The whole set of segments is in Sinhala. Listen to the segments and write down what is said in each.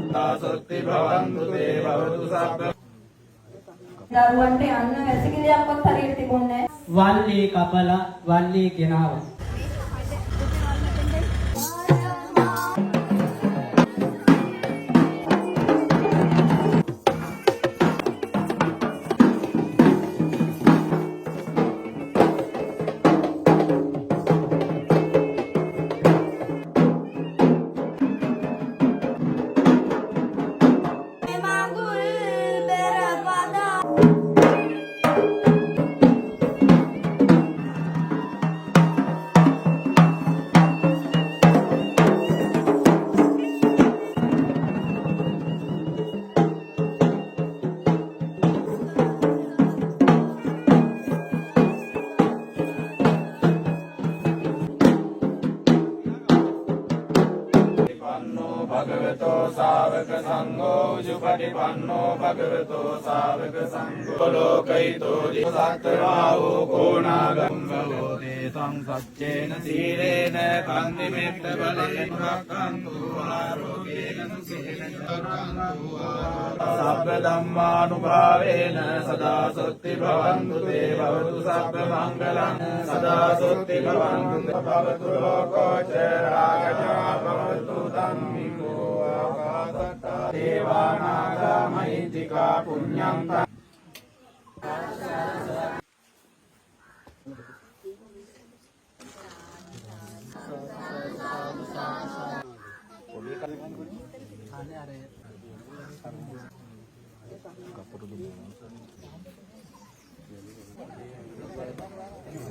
සුත්ති භවන්තු තේ භවතු සබ්බ දරුවන්ට යන්න වැසිකිළියක්වත් හරියට තිබුණේ නැහැ. වල්ලී කපලා වල්ලී ගෙනාවා. භගවතෝ ශාවක සංඝෝ උජුපටිපන්නෝ භගවතෝ ශාවක සංඝෝ ලෝකයිතෝ සත්ත්වාවෝ කෝණාගම්මෝ තේසං සච්චේන සීලේන කන්දිමෙත්ත බලේන රක්ඛන්තු ආරෝගේන සුඛේන රක්ඛන්තු සබ්බ ධම්මානුභාවේන සදා සොත්ති භවන්තු තේ භවතු සබ්බ මංගලං සදා සොත්ති භවන්තු භවතු ලෝකෝච රාගජා භවතු ධම්මිකෝ ආකාසට්ඨා දේවානාගා මහිත්‍තිකා පුඤ්ඤන්ත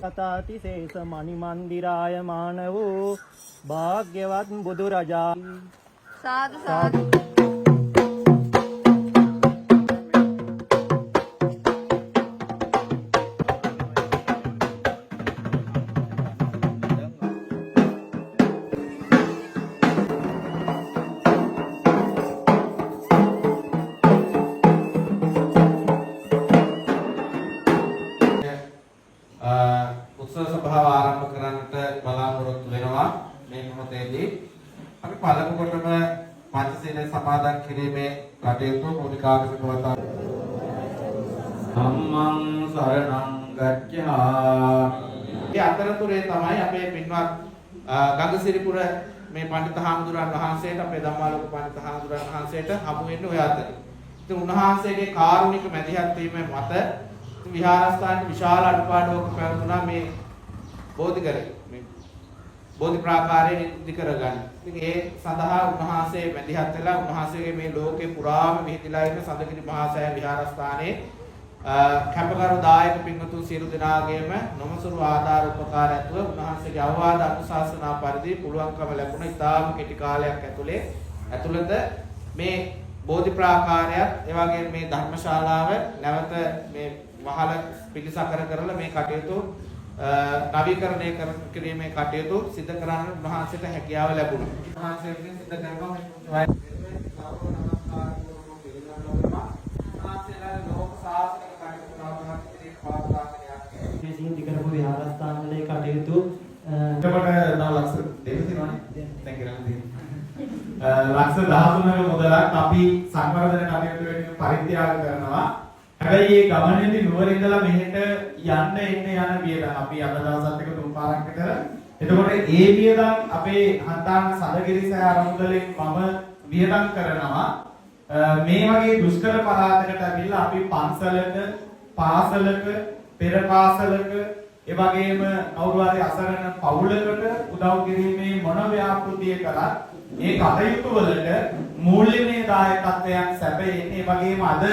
කතාති සේස මණි මන්දිරාය මාන වූ භාග්‍යවත් බුදු රජා සාදු සාදු. උත්සව සභාව ආරම්භ කරන්නට බලාපොරොත්තු වෙනවා. මේ මොහොතේදී අපි පළමු කොටම පංචශීල සමාදන් කිරීමේ කටයුතු මූලිකාංශක වතා ධම්මං සරණං ගච්ඡාමි. ඒ අතරතුරේ තමයි අපේ පින්වත් ගංගසිරිපුර මේ පඬිත හාමුදුරන් වහන්සේට අපේ ධම්මාලෝක පඬිත හාමුදුරන් වහන්සේට හමු වෙන්නේ ඔය අතරේ. ඉතින් උන්වහන්සේගේ කාරුණික මැදිහත් වීම මත විහාරස්ථානයේ විශාල අඩුපාඩුවක් පැවතුණා මේ බෝධිකරේ මේ බෝධි ප්‍රාකාරයේ ඉදි කරගන්න. ඉතින් ඒ සඳහා උන්වහන්සේ මැදිහත් වෙලා උන්වහන්සේගේ මේ ලෝකේ පුරාම විහිදලා ඉන්න සඳගිරි මහා සෑය විහාරස්ථානයේ කැපකරු දායක පින්වතුන් සියලු දෙනාගේම නොමසුරු ආධාර උපකාර ඇතුව උන්වහන්සේගේ අවවාද අනුශාසනා පරිදි පුළුවන්කම ලැබුණ ඉතාම කෙටි කාලයක් ඇතුළත මේ බෝධි ප්‍රාකාරයත් ඒ වගේම මේ ධර්මශාලාව නැවත මේ මහල පිළිසකර කරලා මේ කටයුතු නවීකරණය කිරීමේ කටයුතු සිදු කරන්න උන්වහන්සේට හැකියාව ලැබුණා. උන්වහන්සේගෙන් සිදු කරනවා මේ සිහින් කරපු විහාරස්ථානවලේ කටයුතු එතකොට තව ලක්ෂ දෙක තියෙනවානේ. දැන් කරලා තියෙනවා. ලක්ෂ 13ක මුදලක් අපි සංවර්ධන කටයුතු වෙනුවෙන් පරිත්‍යාග කරනවා. හැබැයි මේ ගමනේදී නුවර ඉඳලා මෙහෙට යන්න එන්න යන වියදම් අපි අද දවසත් එක තුන් පාරක් විතර. එතකොට ඒ වියදම් අපේ හන්තාන සඳගිරිසය ආරමුදලෙන් මම වියදම් කරනවා. මේ වගේ දුෂ්කර පළාතකට ඇවිල්ලා අපි පන්සලක, පාසලක, පෙර පාසලක, ඒ වගේම කවුරු හරි අසරණ පවුලකට උදව් කිරීමේ මොන ව්‍යාපෘතිය කළත් මේ කටයුතු වලට මූල්‍යමය දායකත්වයන් සැපෙන්නේ. ඒ වගේම අද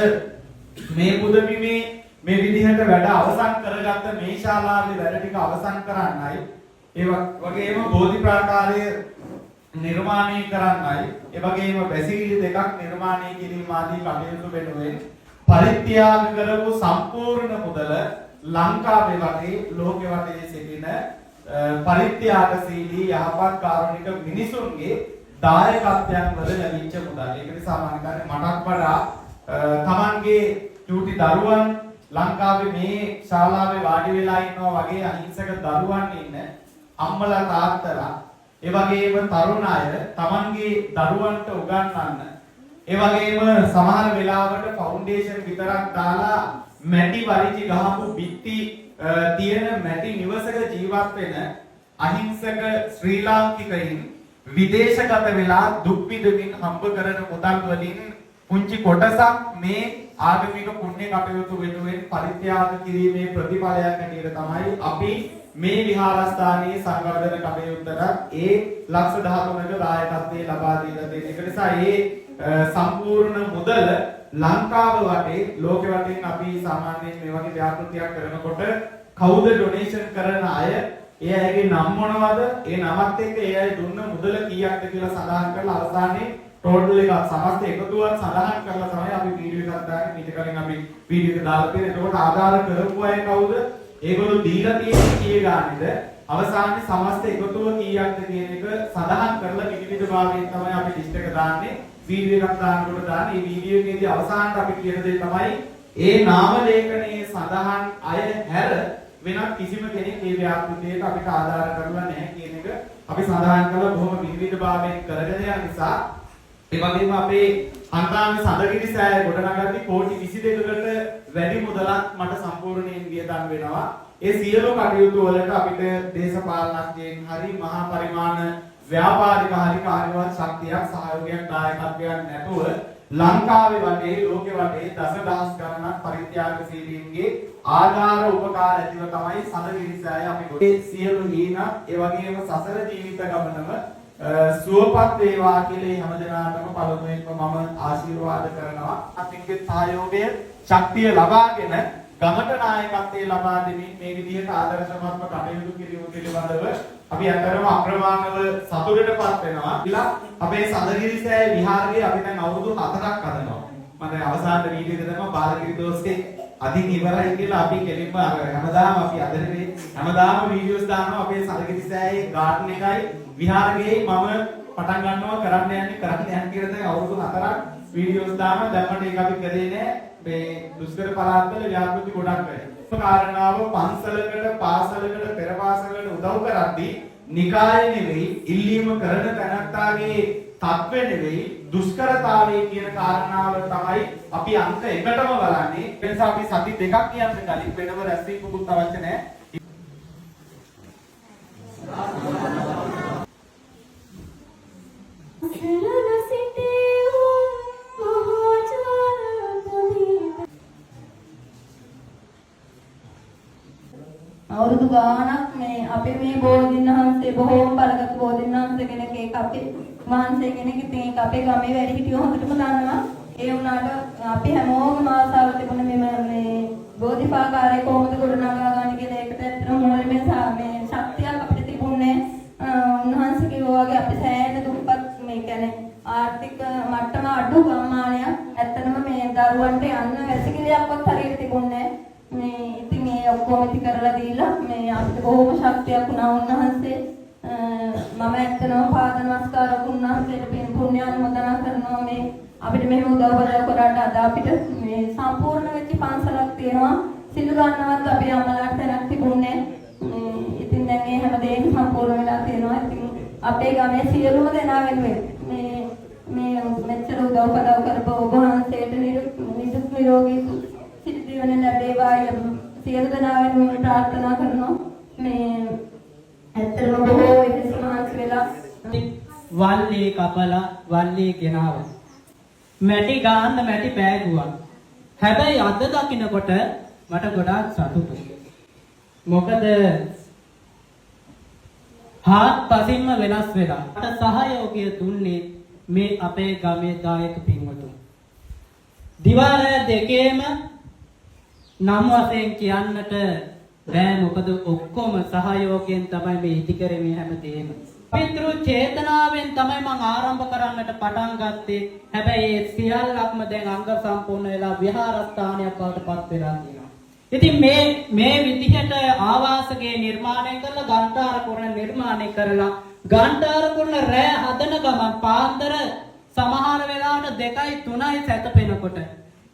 මේ පුදබිමේ මේ විදිහට වැඩ අවසන් කරගත්ත මේ ශාලාවේ වැඩ ටික අවසන් කරන්නයි, ඒ වගේම බෝධි ප්‍රාකාරය නිර්මාණය කරන්නයි, ඒ වගේම බැසිකිලි දෙකක් නිර්මාණය කිරීම ආදී කටයුතු වෙනුවෙන් පරිත්‍යාග කරපු සම්පූර්ණ මුදල ලංකාවේ වගේ ලෝකෙ වටේ සිටින පරිත්‍යාගශීලී යහපත් කාරුණික මිනිසුන්ගේ දායකත්වයන් වල ලැබිච්ච මුදල්. ඒක නිසා මම හිතන්නේ මටත් වඩා තමන්ගේ චූටි දරුවන් ලංකාවේ මේ ශාලාවේ වාඩි වෙලා ඉන්නවා වගේ අහිංසක දරුවන් ඉන්න අම්මලා තාත්තලා, ඒ වගේම තරුණ අය තමන්ගේ දරුවන්ට උගන්වන්න ඒ වගේම සමහර වෙලාවට ෆවුන්ඩේෂන් විතරක් දාලා මැටි වලිචි ගහපු බිත්ති තියෙන මැටි නිවසක ජීවත් වෙන අහිංසක ශ්‍රී ලාංකිකයින් විදේශගත වෙලා දුක් විඳින්න හම්බ කරන මුදල් වලින් පුංචි කොටසක් මේ ආගමික පුණ්‍ය කටයුතු වෙනුවෙන් පරිත්‍යාග කිරීමේ ප්‍රතිඵලයක් හැටියට තමයි අපි මේ විහාරස්ථානයේ සංවර්ධන කටයුත්තට ඒ ලක්ෂ 13ක දායකත්වයේ ලබා දීලා තියෙන. ඒක නිසා මේ සම්පූර්ණ මුදල ලංකාව වටේ ලෝකෙ වටේ අපි සාමාන්‍යයෙන් මේ වගේ ව්‍යාපෘතියක් කරනකොට කවුද ඩොනේෂන් කරන අය, ඒ අයගේ නම් මොනවද, ඒ නමත් එක්ක ඒ අය දුන්න මුදල කීයක්ද කියලා සඳහන් කරලා අවසානයේ ටෝටල් එක සමස්ත එකතුවක් සඳහන් කරලා තමයි අපි වීඩියෝ එකක් දාන්නේ. ඊට කලින් අපි වීඩියෝ එක දාලා තියෙනවා. ඒකට ආධාර කරපු අය කවුද? ඒගොල්ලෝ දීලා තියෙන කී ගානේද? අවසානයේ සමස්ත එකතුව කීයක්ද කියන එක සඳහන් කරලා විවිධ භාගයෙන් තමයි අපි ලිස්ට් එක දාන්නේ. වීඩියෝ එකක් දානකොට දාන්නේ. මේ වීඩියෝ එකේදී අවසානට අපි කියන දේ තමයි ඒ නාම ලේඛනයේ සඳහන් අය හැර වෙනත් කිසිම කෙනෙක් මේ ව්‍යාපෘතියට අපිට ආධාර කරලා නැහැ කියන එක අපි සඳහන් කළා. බොහොම විවිධ භාවයෙන් කරගෙන යන නිසා ඒ වගේම අපේ අන්තාමේ සඳගිරි සෑය ගොඩනගද්දී කෝටි 22කට වැඩි මුදලක් මට සම්පූර්ණයෙන් වියදම් වෙනවා. ඒ සියලු කටයුතු වලට අපිට දේශපාලනඥයන් හරි මහා පරිමාණ ව්‍යාපාරික හරි කාර්යවත් ශක්තියක් සහයෝගයක් දායකත්වයක් නැතුව ලංකාවේ වටේ ලෝකෙ වටේ දසදහස් ගණනක් පරිත්‍යාගශීලීන්ගේ ආධාර උපකාර ඇතිව තමයි සඳගිරි සෑය අපි ගොඩේ සියලු හීන ඒ වගේම සසර ජීවිත ගමනම සුවපත් වේවා කියලා හැමදෙනාටම පළමුවෙන්ම මම ආශිර්වාද කරනවා. අපින්ගේ සහයෝගය ශක්තිය ලබාගෙන ගමට නායකත්වයේ ලබා දෙමින් මේ විදිහට ආදර්ශමත්ව කටයුතු කිරීම පිළිබඳව අපි අතරම අප්‍රමාණව සතුටටපත් වෙනවා. ඉතින් අපේ සඳගිරි සෑය විහාරයේ අපි දැන් අවුරුදු 4ක් හදනවා. මම දැන් අවසාන වීඩියෝ එක තමයි බාලගිරි දෝස්තේ අදින් ඉවරයි කියලා අපි කෙලින්ම හැමදාම අපි අදරේ හැමදාම වීඩියෝස් දානවා අපේ සඳගිරි සෑයේ ගාඩන් එකයි විහාරයේ මම පටන් ගන්නවා කරන්න යන්නේ කියලා දැන් අවුරුදු 4ක් වීඩියෝස් දානවා. දැම්මට ඒක අපි කරේ නෑ. මේ දුෂ්කර පළාත්වල ව්‍යාපෘති ගොඩක් වෙයි. කාරණාව පන්සලකට පාසලකට පෙර පාසලකට උදව් කරද්දී නිකාය නෙවෙයි ඉල්ලීම කරන තැනත්තාගේ තත්ත්වෙ නෙවෙයි දුෂ්කරතාවය කියන කාරණාව තමයි අපි අංක 1ටම බලන්නේ. ඒ නිසා අපි සති දෙකක් කියන්න කලින් වෙනම රැස්වීම පුරුත් අවශ්‍ය නැහැ. අවුරුදු ගාණක් මේ අපි මේ බෝධින්වහන්සේ බොහෝම බලගත් බෝධින්වහන්සේ කෙනෙක් ඒක අපේ වහන්සේ කෙනෙක් ඉතින් ඒක අපේ ගමේ වැඩි හිටියෝ හොඳටම දන්නවා. ඒ වුණාට අපි හැමෝගම ආසාව තිබුණ මේ බෝධිපාකාරය කොහොමද ගොඩනගා ගන්න කියලා ඒකට ඇත්තටම මොළේ මේ ශක්තියක් අපිට තිබුණේ. උන්වහන්සේ කිව්වා වගේ අපි සෑහෙන දුප්පත් මේ කියන්නේ ආර්ථික මට්ටම අඩු ගම්මානයක්. ඇත්තටම මේ දරුවන්ට යන්න වැසිකිළියක්වත් හරියට තිබුණේ නැහැ. ඉතින් මේ ඔක්කොම ඉති කරලා දීලා මේ අපිට බොහොම ශක්තියක් වුණා උන්වහන්සේ. මම ඇත්තටම පාද නමස්කාර උන්වහන්සේට පින් පුණ්‍ය අනුමෝදනා කරනවා. මේ අපිට මෙහෙම උදව් කරාට අද අපිට මේ සම්පූර්ණ වෙච්ච පන්සලක් තියෙනවා. සිල් ගන්නවත් අපි අම්මලාට තැනක් තිබුණේ. ඉතින් දැන් මේ හැම දෙයක්ම සම්පූර්ණ වෙලා තියෙනවා. ඉතින් අපේ ගමේ සියලුම දෙනා වෙනුවෙන් මේ මෙච්චර උදව් කරපු ඔබ වහන්සේට නිදුක් නිරෝගී සිතීවන ලැබේවා සියලු දෙනා වෙනුවෙන් ප්‍රාර්ථනා කරනවා. මේ ඇත්තටම බොහෝ ඉතිසමහත් වෙලා වල්ලී කපලා වල්ලී ගෙනාව මැටි ගාන්න මැටි පෑගුවා. හැබැයි අද දකින්නකොට මට ගොඩාක් සතුටුයි. මොකද හාත්පසින්ම වෙනස් වෙලා මට සහයෝගය දුන්නේ මේ අපේ ගමේ දායක පින්වතුන්. දිවාරය දෙකේම නම් වශයෙන් කියන්නට බෑ. මොකද ඔක්කොම සහයෝගයෙන් තමයි මේ ඉදි කරන්නේ හැමදේම. පිතෘ චේතනාවෙන් තමයි මම ආරම්භ කරන්නට පටන් ගත්තේ. හැබැයි ඒ සියල්ලක්ම දැන් අංග සම්පූර්ණ වෙලා විහාරස්ථානයක් බවට පත් වෙලා තියෙනවා. ඉතින් මේ විදිහට ආවාසගේ නිර්මාණය කරලා ගන්ඨාර කුරණ නිර්මාණය කරලා ගන්ඨාර කුරණ රැ හදන ගමන් පාන්දර සමහර වෙලාවට 2යි 3යි සැතපෙනකොට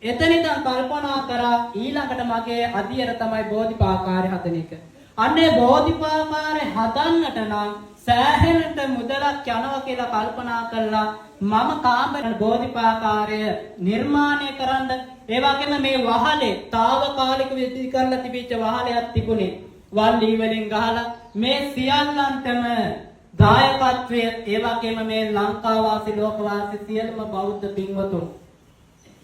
එතන ඉඳන් කල්පනා කරා ඊළඟට මගේ අධියර තමයි බෝධිපාකාරය හදන එක. අනේ බෝධිපාකාරය හදන්නට නම් සෑහෙනට මුදලක් යනවා කියලා කල්පනා කළා මම කාමර බෝධිපාකාරය නිර්මාණය කරන්න ඒ වගේම මේ වහලේ తాවකාලික විදි කරලා තිබිච්ච වහලයක් තිබුණේ වල්ලි වලින් ගහලා මේ සියල්ලන්ටම දායකත්වය ඒ වගේම මේ ලංකාවාසී ලෝකවාසී සියලුම බෞද්ධ පින්වතුන්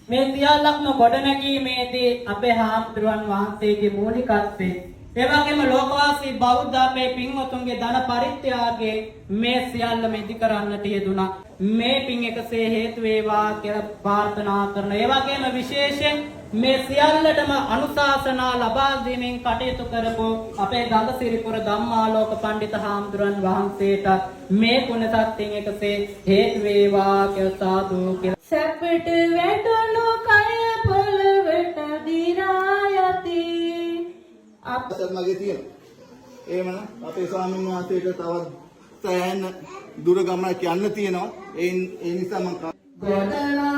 මේ සියල්ලක්ම ගොඩනැගීමේදී අපේ හාමුදුරුවන් වහන්සේගේ මූලිකත්වයේ ඒ වගේම ලෝකවාසී බෞද්ධ අපේ පින්වතුන්ගේ ධන පරිත්‍යාගයේ මේ සියල්ලම ඉදි කරන්නට යෙදුණා මේ පින් එකසේ හේතු වේවා කියලා ප්‍රාර්ථනා කරන ඒ වගේම විශේෂයෙන් මේ සියල්ලටම අනුශාසනා ලබා දීමෙන් කටයුතු කරපු අපේ ගංගසිරිපුර ධම්මාලෝක පඬිත හාමුදුරන් වහන්සේට මේ පුණ්‍ය සත්‍යයෙන් එකසේ හේතු වේවා කියලා සාදු කියලා සැපට වැටුණු කය පොළවට දිරා යති අපට මගේ තියෙන. එහෙමනම් අපේ ස්වාමීන් වහන්සේට තවත් සෑහෙන දුර ගමනක් යන්න තියෙනවා. ඒ නිසා මම ගොඩලා